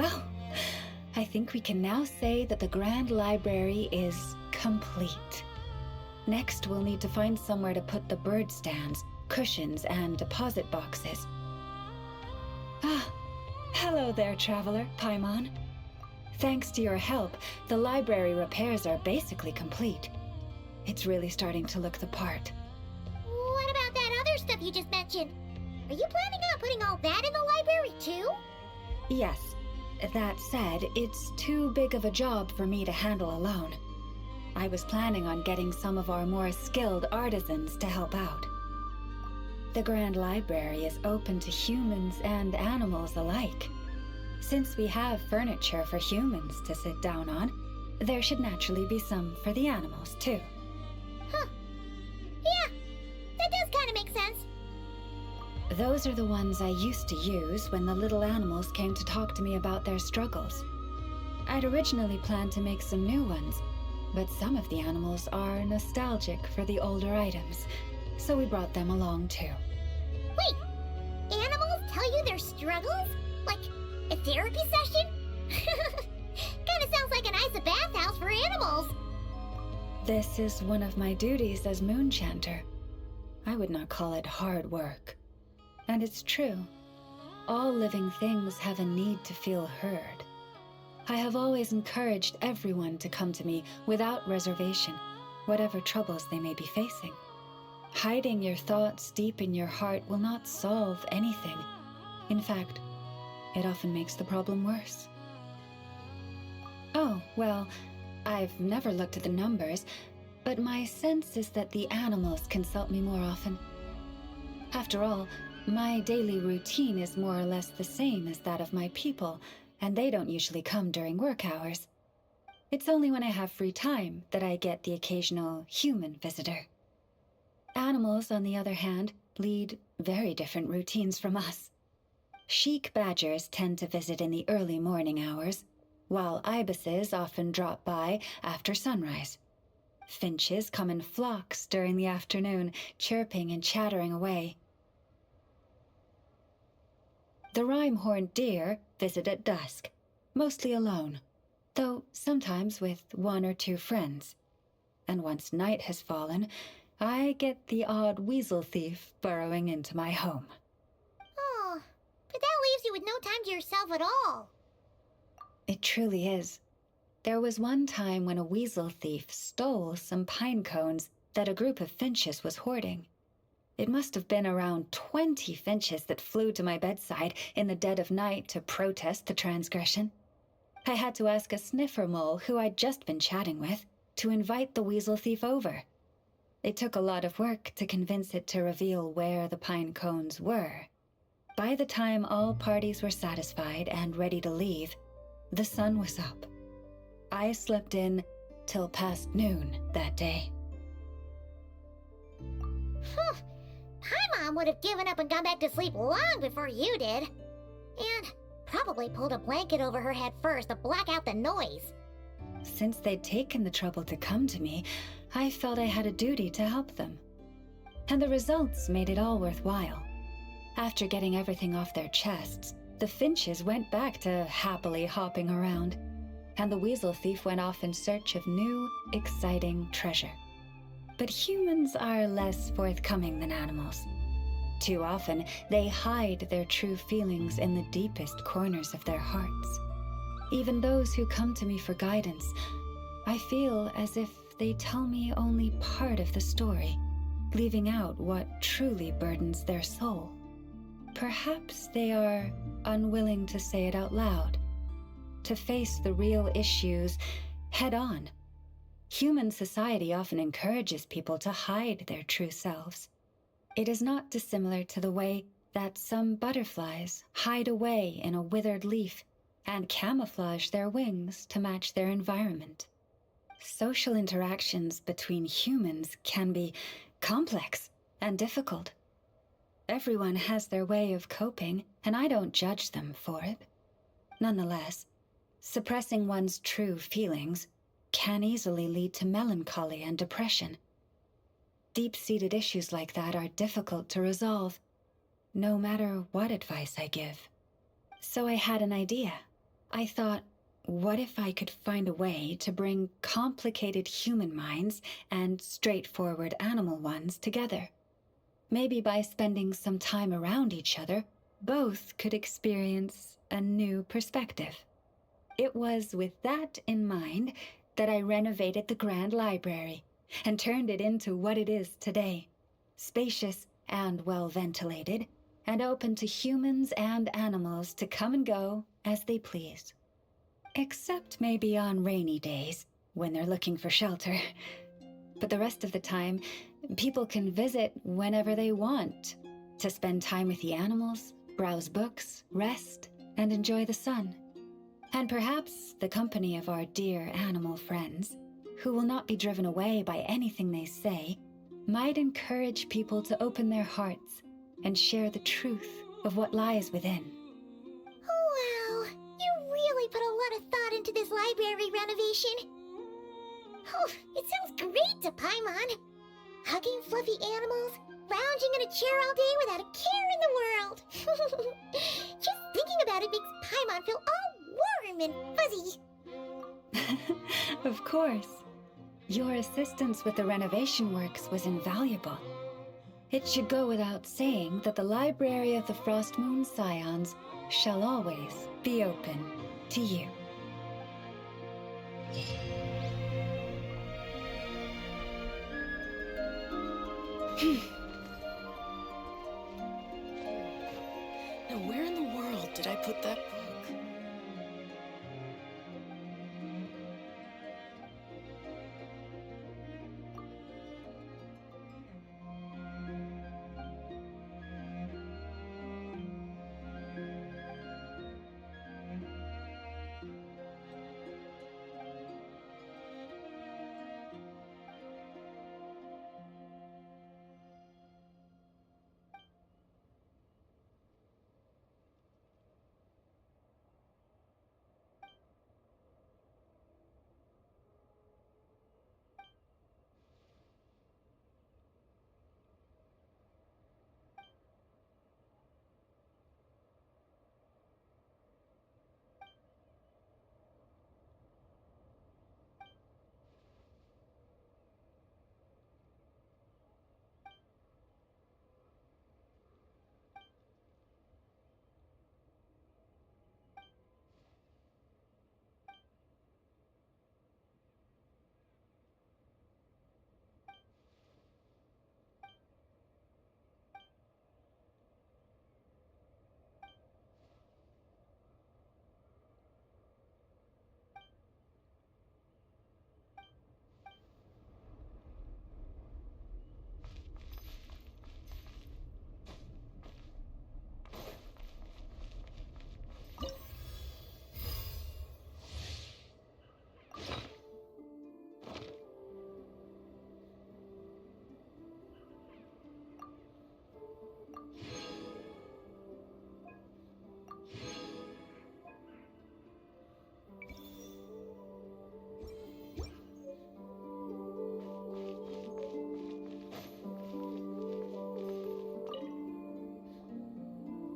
Well, I think we can now say that the Grand Library is complete. Next, we'll need to find somewhere to put the bird stands, cushions, and deposit boxes. Ah, hello there, traveler, Paimon. Thanks to your help, the library repairs are basically complete. It's really starting to look the part. What about that other stuff you just mentioned? Are you planning on putting all that in the library too? Yes. That said, it's too big of a job for me to handle alone. I was planning on getting some of our more skilled artisans to help out. The Grand Library is open to humans and animals alike. Since we have furniture for humans to sit down on, there should naturally be some for the animals too. Huh. Yeah, that does kind of make sense. Those are the ones I used to use when the little animals came to talk to me about their struggles. I'd originally planned to make some new ones, but some of the animals are nostalgic for the older items, so we brought them along too. Wait, animals tell you their struggles? Like a therapy session? Kinda sounds like an ice bathhouse for animals. This is one of my duties as Moonchanter. I would not call it hard work. And it's true. All living things have a need to feel heard. I have always encouraged everyone to come to me without reservation, whatever troubles they may be facing. Hiding your thoughts deep in your heart will not solve anything. In fact, it often makes the problem worse. Oh, well, I've never looked at the numbers, but my sense is that the animals consult me more often. After all, my daily routine is more or less the same as that of my people, and they don't usually come during work hours. It's only when I have free time that I get the occasional human visitor. Animals, on the other hand, lead very different routines from us. Sheik badgers tend to visit in the early morning hours, while ibises often drop by after sunrise. Finches come in flocks during the afternoon, chirping and chattering away. The rhyme-horned deer visit at dusk, mostly alone, though sometimes with one or two friends. And once night has fallen, I get the odd weasel thief burrowing into my home. Oh, but that leaves you with no time to yourself at all. It truly is. There was one time when a weasel thief stole some pine cones that a group of finches was hoarding. It must have been around 20 finches that flew to my bedside in the dead of night to protest the transgression. I had to ask a sniffer mole who I'd just been chatting with to invite the weasel thief over. It took a lot of work to convince it to reveal where the pine cones were. By the time all parties were satisfied and ready to leave, the sun was up. I slept in till past noon that day. Phew. My mom would have given up and gone back to sleep long before you did. And probably pulled a blanket over her head first to block out the noise. Since they'd taken the trouble to come to me, I felt I had a duty to help them. And the results made it all worthwhile. After getting everything off their chests, the finches went back to happily hopping around, and the weasel thief went off in search of new, exciting treasure. But humans are less forthcoming than animals. Too often, they hide their true feelings in the deepest corners of their hearts. Even those who come to me for guidance, I feel as if they tell me only part of the story, leaving out what truly burdens their soul. Perhaps they are unwilling to say it out loud, to face the real issues head on. Human society often encourages people to hide their true selves. It is not dissimilar to the way that some butterflies hide away in a withered leaf and camouflage their wings to match their environment. Social interactions between humans can be complex and difficult. Everyone has their way of coping, and I don't judge them for it. Nonetheless, suppressing one's true feelings can easily lead to melancholy and depression. Deep-seated issues like that are difficult to resolve, no matter what advice I give. So I had an idea. I thought, what if I could find a way to bring complicated human minds and straightforward animal ones together? Maybe by spending some time around each other, both could experience a new perspective. It was with that in mind that I renovated the Grand Library and turned it into what it is today. Spacious and well-ventilated, and open to humans and animals to come and go as they please. Except maybe on rainy days, when they're looking for shelter. But the rest of the time, people can visit whenever they want, to spend time with the animals, browse books, rest, and enjoy the sun. And perhaps the company of our dear animal friends, who will not be driven away by anything they say, might encourage people to open their hearts and share the truth of what lies within. Wow, you really put a lot of thought into this library renovation. Oh, it sounds great to Paimon. Hugging fluffy animals, lounging in a chair all day without a care in the world. Just thinking about it makes Paimon feel all warm and fuzzy. Of course. Your assistance with the renovation works was invaluable. It should go without saying that the Library of the Frost Moon Scions shall always be open to you. Now where in the world did I put that book?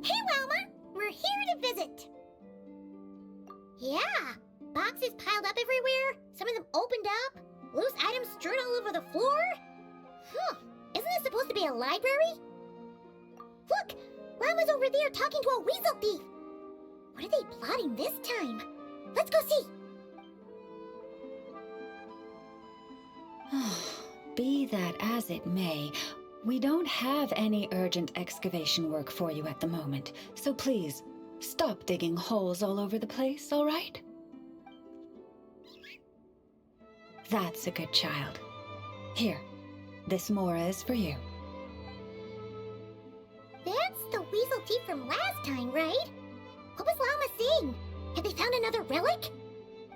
Hey, Lauma! We're here to visit. Yeah, boxes piled up everywhere, some of them opened up, loose items strewn all over the floor. Huh, isn't this supposed to be a library? Look, Lauma's over there talking to a weasel thief. What are they plotting this time? Let's go see. Be that as it may, we don't have any urgent excavation work for you at the moment, so please, stop digging holes all over the place, all right? That's a good child. Here, this Mora is for you. That's the weasel thief from last time, right? What was Lauma saying? Have they found another relic?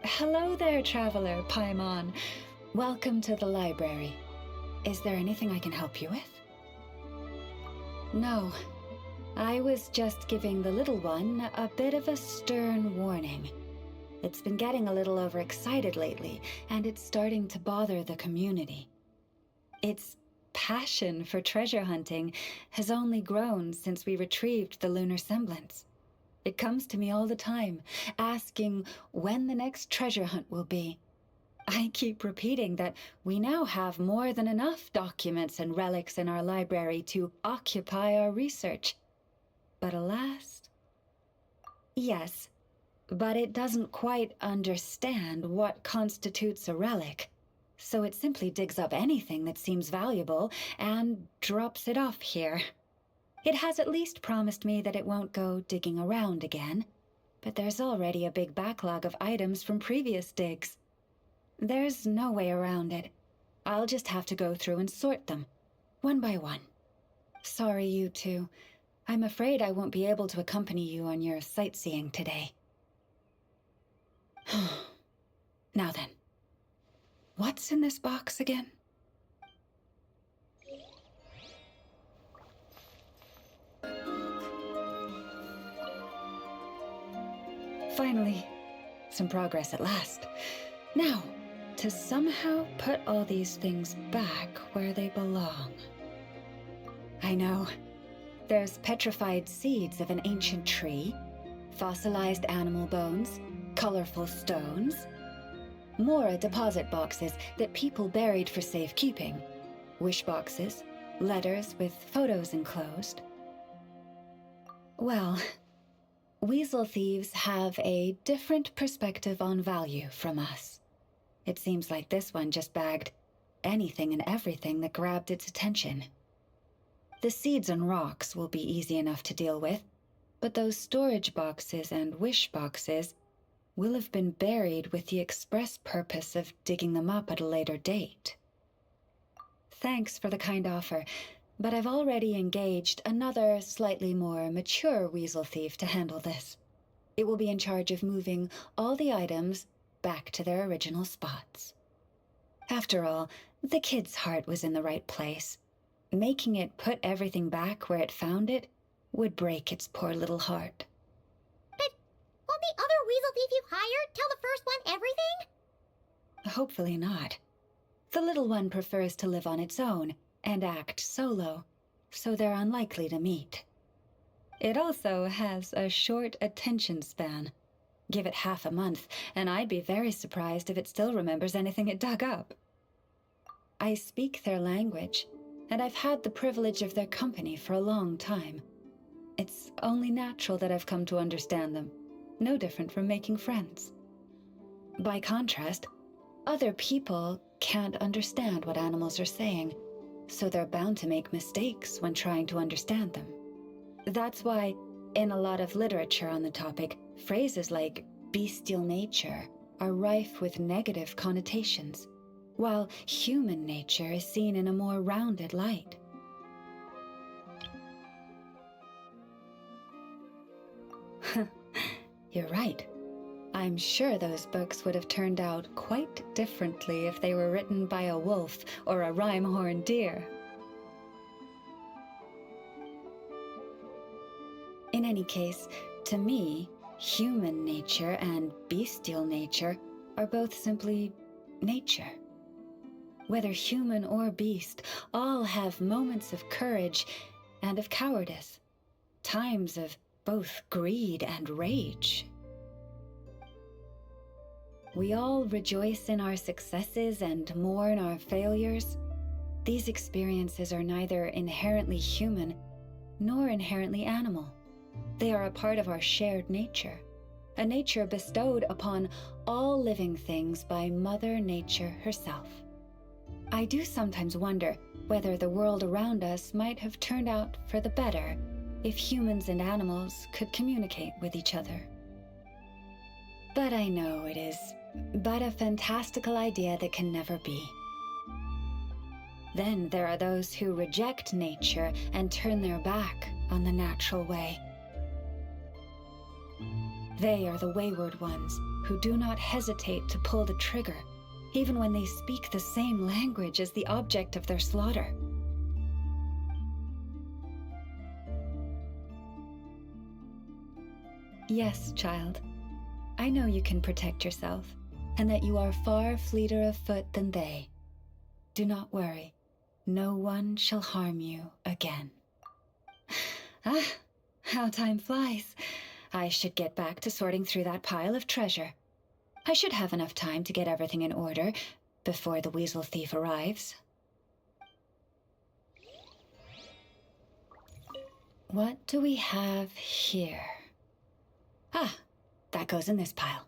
Hello there, traveler, Paimon. Welcome to the library. Is there anything I can help you with? No. I was just giving the little one a bit of a stern warning. It's been getting a little overexcited lately, and it's starting to bother the community. Its passion for treasure hunting has only grown since we retrieved the lunar semblance. It comes to me all the time, asking when the next treasure hunt will be. I keep repeating that we now have more than enough documents and relics in our library to occupy our research. But alas, yes, but it doesn't quite understand what constitutes a relic, so it simply digs up anything that seems valuable and drops it off here. It has at least promised me that it won't go digging around again, but there's already a big backlog of items from previous digs. There's no way around it. I'll just have to go through and sort them, one by one. Sorry, you two. I'm afraid I won't be able to accompany you on your sightseeing today. Now then, what's in this box again? Finally, some progress at last. Now, to somehow put all these things back where they belong. I know. There's petrified seeds of an ancient tree, fossilized animal bones, colorful stones, more deposit boxes that people buried for safekeeping, wish boxes, letters with photos enclosed. Well, weasel thieves have a different perspective on value from us. It seems like this one just bagged anything and everything that grabbed its attention. The seeds and rocks will be easy enough to deal with, but those storage boxes and wish boxes will have been buried with the express purpose of digging them up at a later date. Thanks for the kind offer, but I've already engaged another slightly more mature weasel thief to handle this. It will be in charge of moving all the items back to their original spots. After all, the kid's heart was in the right place. Making it put everything back where it found it would break its poor little heart. But won't the other weasel thief you hired tell the first one everything? Hopefully not. The little one prefers to live on its own and act solo, so they're unlikely to meet. It also has a short attention span. Give it half a month, and I'd be very surprised if it still remembers anything it dug up. I speak their language, and I've had the privilege of their company for a long time. It's only natural that I've come to understand them, no different from making friends. By contrast, other people can't understand what animals are saying, so they're bound to make mistakes when trying to understand them. That's why, in a lot of literature on the topic, phrases like bestial nature are rife with negative connotations, while human nature is seen in a more rounded light. You're right. I'm sure those books would have turned out quite differently if they were written by a wolf or a rhyme-horned deer. In any case, to me, human nature and bestial nature are both simply nature. Whether human or beast, all have moments of courage and of cowardice, times of both greed and rage. We all rejoice in our successes and mourn our failures. These experiences are neither inherently human nor inherently animal. They are a part of our shared nature, a nature bestowed upon all living things by Mother Nature herself. I do sometimes wonder whether the world around us might have turned out for the better if humans and animals could communicate with each other. But I know it is but a fantastical idea that can never be. Then there are those who reject nature and turn their back on the natural way. They are the wayward ones who do not hesitate to pull the trigger, even when they speak the same language as the object of their slaughter. Yes, child. I know you can protect yourself, and that you are far fleeter of foot than they. Do not worry. No one shall harm you again. Ah, how time flies. I should get back to sorting through that pile of treasure. I should have enough time to get everything in order before the weasel thief arrives. What do we have here? Ah, that goes in this pile.